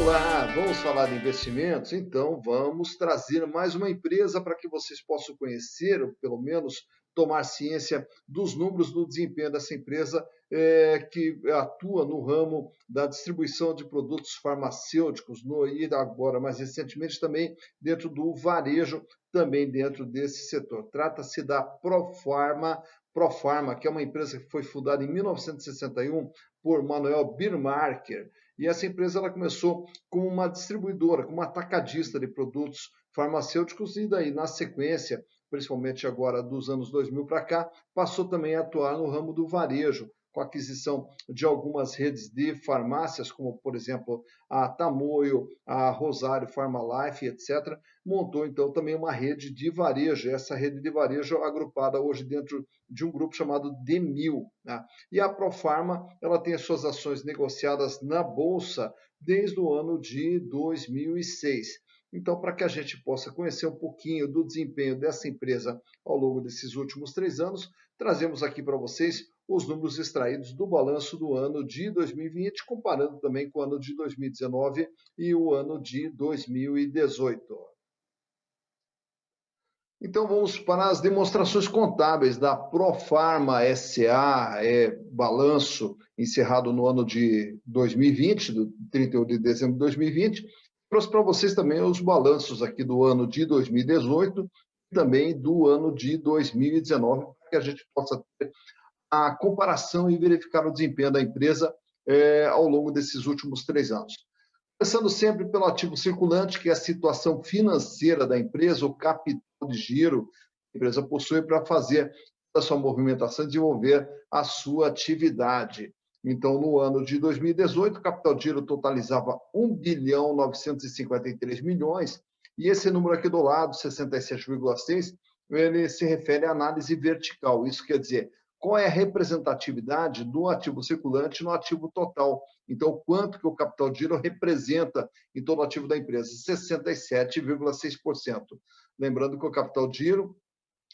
Olá, vamos falar de investimentos? Então, vamos trazer mais uma empresa para que vocês possam conhecer, ou pelo menos tomar ciência dos números do desempenho dessa empresa, que atua no ramo da distribuição de produtos farmacêuticos, e agora, mais recentemente, também dentro do varejo, também dentro desse setor. Trata-se da Profarma, que é uma empresa que foi fundada em 1961 por Manuel Birmarker. E essa empresa ela começou como uma distribuidora, como uma atacadista de produtos farmacêuticos e daí, na sequência, principalmente agora dos anos 2000 para cá, passou também a atuar no ramo do varejo, com a aquisição de algumas redes de farmácias, como, por exemplo, a Tamoio, a Rosário Pharmalife, etc. Montou, então, também uma rede de varejo, essa rede de varejo agrupada hoje dentro de um grupo chamado Demil, né? E a Profarma, ela tem as suas ações negociadas na Bolsa desde o ano de 2006. Então, para que a gente possa conhecer um pouquinho do desempenho dessa empresa ao longo desses últimos 3 anos, trazemos aqui para vocês os números extraídos do balanço do ano de 2020, comparando também com o ano de 2019 e o ano de 2018. Então vamos para as demonstrações contábeis da Profarma SA, balanço encerrado no ano de 2020, do 31 de dezembro de 2020. Trouxe para vocês também os balanços aqui do ano de 2018 e também do ano de 2019, para que a gente possa ter a comparação e verificar o desempenho da empresa ao longo desses últimos 3 anos. Começando sempre pelo ativo circulante, que é a situação financeira da empresa, o capital de giro que a empresa possui para fazer a sua movimentação e desenvolver a sua atividade. Então, no ano de 2018, o capital de giro totalizava 1 bilhão 953 milhões, e esse número aqui do lado, 67,6, ele se refere à análise vertical. Isso quer dizer, qual é a representatividade do ativo circulante no ativo total. Então, quanto que o capital de giro representa em todo o ativo da empresa? 67,6%. Lembrando que o capital de giro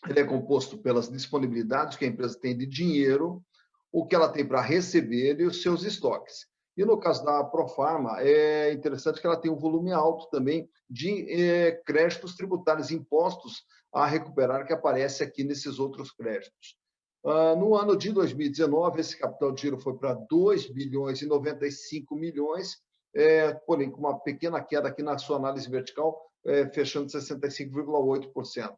ele é composto pelas disponibilidades que a empresa tem de dinheiro, o que ela tem para receber e os seus estoques. E no caso da Profarma, é interessante que ela tem um volume alto também de créditos tributários, impostos a recuperar, que aparece aqui nesses outros créditos. No ano de 2019, esse capital de giro foi para 2 bilhões e 95 milhões, porém com uma pequena queda aqui na sua análise vertical, fechando 65,8%.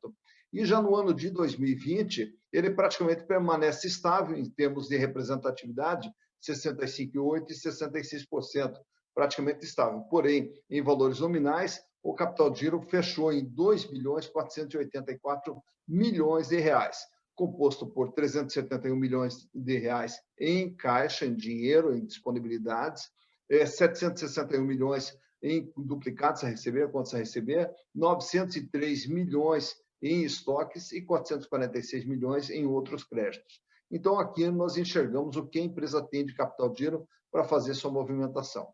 E já no ano de 2020, ele praticamente permanece estável em termos de representatividade, 65,8% e 66%, praticamente estável. Porém, em valores nominais, o capital de giro fechou em 2 bilhões 484 milhões de reais, composto por 371 milhões de reais em caixa, em dinheiro, em disponibilidades, 761 milhões em duplicados a receber, contas a receber, 903 milhões em estoques e 446 milhões em outros créditos. Então, aqui nós enxergamos o que a empresa tem de capital de giro para fazer sua movimentação.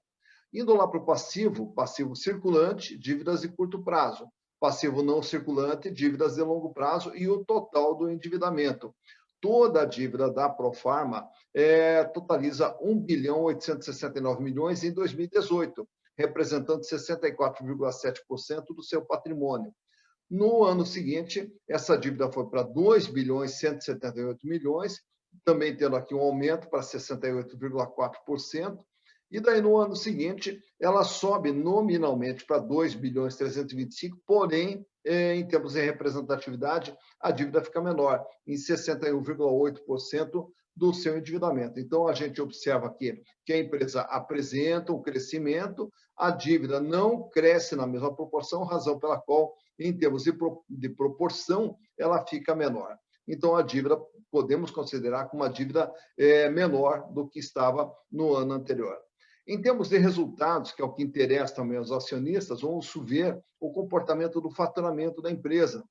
Indo lá para o passivo circulante, dívidas de curto prazo, passivo não circulante, dívidas de longo prazo e o total do endividamento. Toda a dívida da Profarma totaliza 1 bilhão 869 milhões em 2018, representando 64,7% do seu patrimônio. No ano seguinte, essa dívida foi para 2 bilhões 178 milhões, também tendo aqui um aumento para 68,4%. E daí, no ano seguinte, ela sobe nominalmente para 2 bilhões 325, porém, em termos de representatividade, a dívida fica menor, em 61,8% do seu endividamento. Então, a gente observa aqui que a empresa apresenta um crescimento, a dívida não cresce na mesma proporção, razão pela qual, em termos de proporção, ela fica menor. Então, a dívida podemos considerar como uma dívida menor do que estava no ano anterior. Em termos de resultados, que é o que interessa também aos acionistas, vamos ver o comportamento do faturamento da empresa,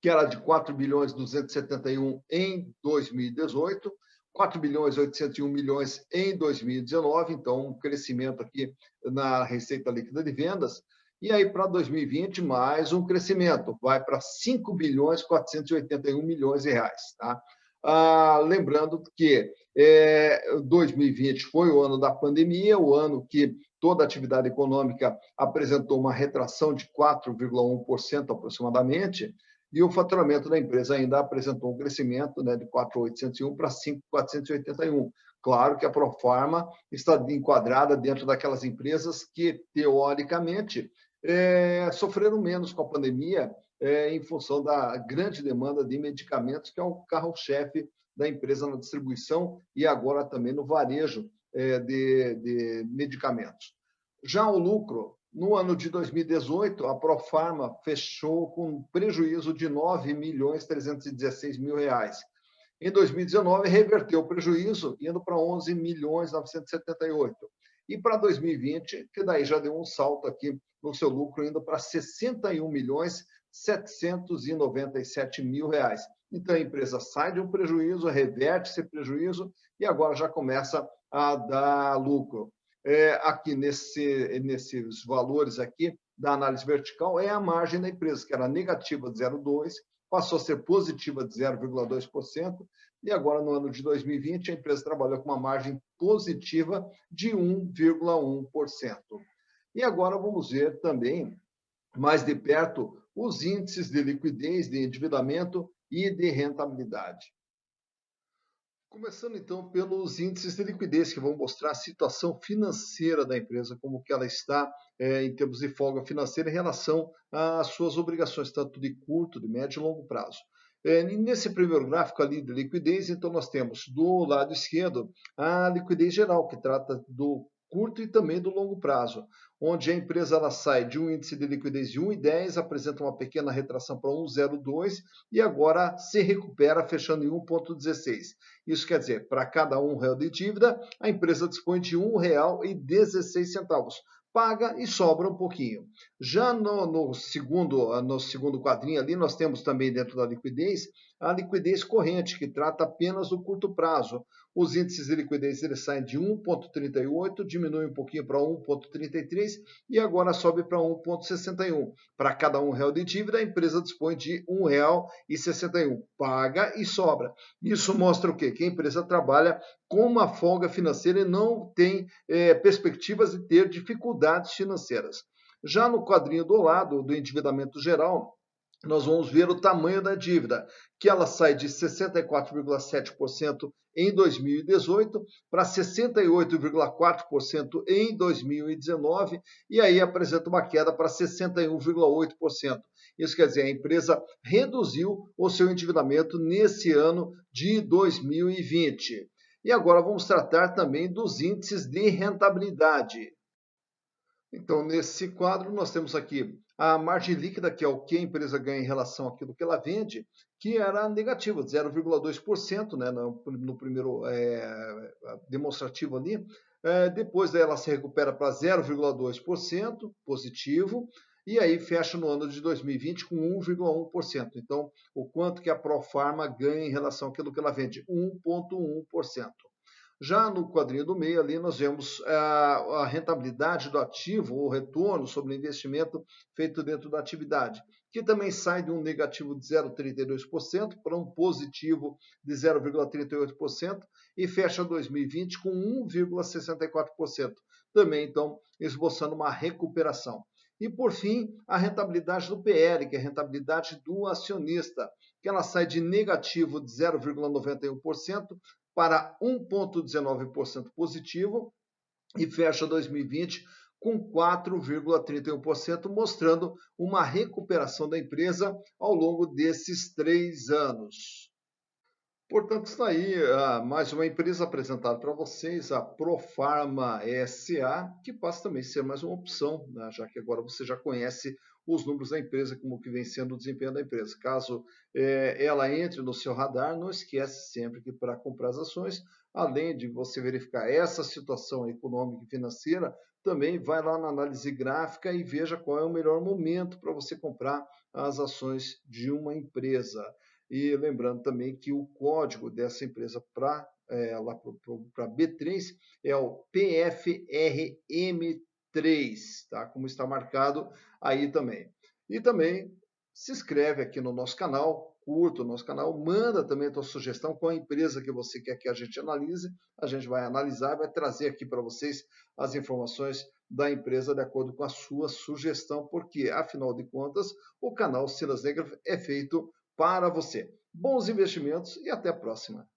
que era de 4 bilhões 271 em 2018, 4 bilhões 801 milhões em 2019, então um crescimento aqui na receita líquida de vendas. E aí, para 2020, mais um crescimento, vai para 5 bilhões 481 milhões de reais. Tá? Lembrando que 2020 foi o ano da pandemia, o ano que toda a atividade econômica apresentou uma retração de 4,1% aproximadamente, e o faturamento da empresa ainda apresentou um crescimento, né, de 4.801 para 5.481. Claro que a Profarma está enquadrada dentro daquelas empresas que, teoricamente, sofreram menos com a pandemia, em função da grande demanda de medicamentos, que é o carro-chefe da empresa na distribuição e agora também no varejo de medicamentos. Já o lucro, no ano de 2018, a Profarma fechou com um prejuízo de R$ 9.316.000. Em 2019, reverteu o prejuízo, indo para 11.978. E para 2020, que daí já deu um salto aqui no seu lucro, indo para R$ 61.797.000. Então, a empresa sai de um prejuízo, reverte esse prejuízo e agora já começa a dar lucro. Aqui nesses valores aqui da análise vertical, é a margem da empresa, que era negativa de 0,2%, passou a ser positiva de 0,2%, e agora, no ano de 2020, a empresa trabalhou com uma margem positiva de 1,1%. E agora vamos ver também, mais de perto, os índices de liquidez, de endividamento e de rentabilidade. Começando, então, pelos índices de liquidez, que vão mostrar a situação financeira da empresa, como que ela está em termos de folga financeira em relação às suas obrigações, tanto de curto, de médio e longo prazo. Nesse primeiro gráfico ali de liquidez, então nós temos do lado esquerdo a liquidez geral, que trata do curto e também do longo prazo, onde a empresa ela sai de um índice de liquidez de 1,10, apresenta uma pequena retração para 1,02 e agora se recupera fechando em 1,16. Isso quer dizer, para cada R$ 1 de dívida, a empresa dispõe de R$ 1,16. Paga e sobra um pouquinho. Já no segundo quadrinho ali, nós temos também dentro da liquidez, a liquidez corrente, que trata apenas do curto prazo. Os índices de liquidez eles saem de 1,38, diminui um pouquinho para 1,33 e agora sobe para 1,61. Para cada R$ 1 de dívida, a empresa dispõe de R$ 1,61. Paga e sobra. Isso mostra o quê? Que a empresa trabalha com uma folga financeira e não tem perspectivas de ter dificuldades financeiras. Já no quadrinho do lado do endividamento geral, nós vamos ver o tamanho da dívida, que ela sai de 64,7% em 2018 para 68,4% em 2019 e aí apresenta uma queda para 61,8%. Isso quer dizer, a empresa reduziu o seu endividamento nesse ano de 2020. E agora vamos tratar também dos índices de rentabilidade. Então, nesse quadro, nós temos aqui a margem líquida, que é o que a empresa ganha em relação àquilo que ela vende, que era negativa, de 0,2%, né, no primeiro demonstrativo ali. Depois ela se recupera para 0,2% positivo, e aí fecha no ano de 2020 com 1,1%. Então, o quanto que a Profarma ganha em relação àquilo que ela vende? 1,1%. Já no quadrinho do meio ali nós vemos a rentabilidade do ativo, o retorno sobre o investimento feito dentro da atividade, que também sai de um negativo de 0,32% para um positivo de 0,38% e fecha 2020 com 1,64%. Também, então, esboçando uma recuperação. E, por fim, a rentabilidade do PL, que é a rentabilidade do acionista, que ela sai de negativo de 0,91% para 1,19% positivo e fecha 2020 com 4,31%, mostrando uma recuperação da empresa ao longo desses 3 anos. Portanto, está aí mais uma empresa apresentada para vocês, a Profarma SA, que passa também a ser mais uma opção, né, já que agora você já conhece os números da empresa, como que vem sendo o desempenho da empresa. Caso ela entre no seu radar, não esquece sempre que para comprar as ações, além de você verificar essa situação econômica e financeira, também vai lá na análise gráfica e veja qual é o melhor momento para você comprar as ações de uma empresa. E lembrando também que o código dessa empresa para B3 é o PFRM3, tá? Como está marcado aí também. E também se inscreve aqui no nosso canal, curta o nosso canal, manda também a tua sugestão com a empresa que você quer que a gente analise, a gente vai analisar, vai trazer aqui para vocês as informações da empresa de acordo com a sua sugestão, porque, afinal de contas, o canal Silas Negra é feito para você. Bons investimentos e até a próxima.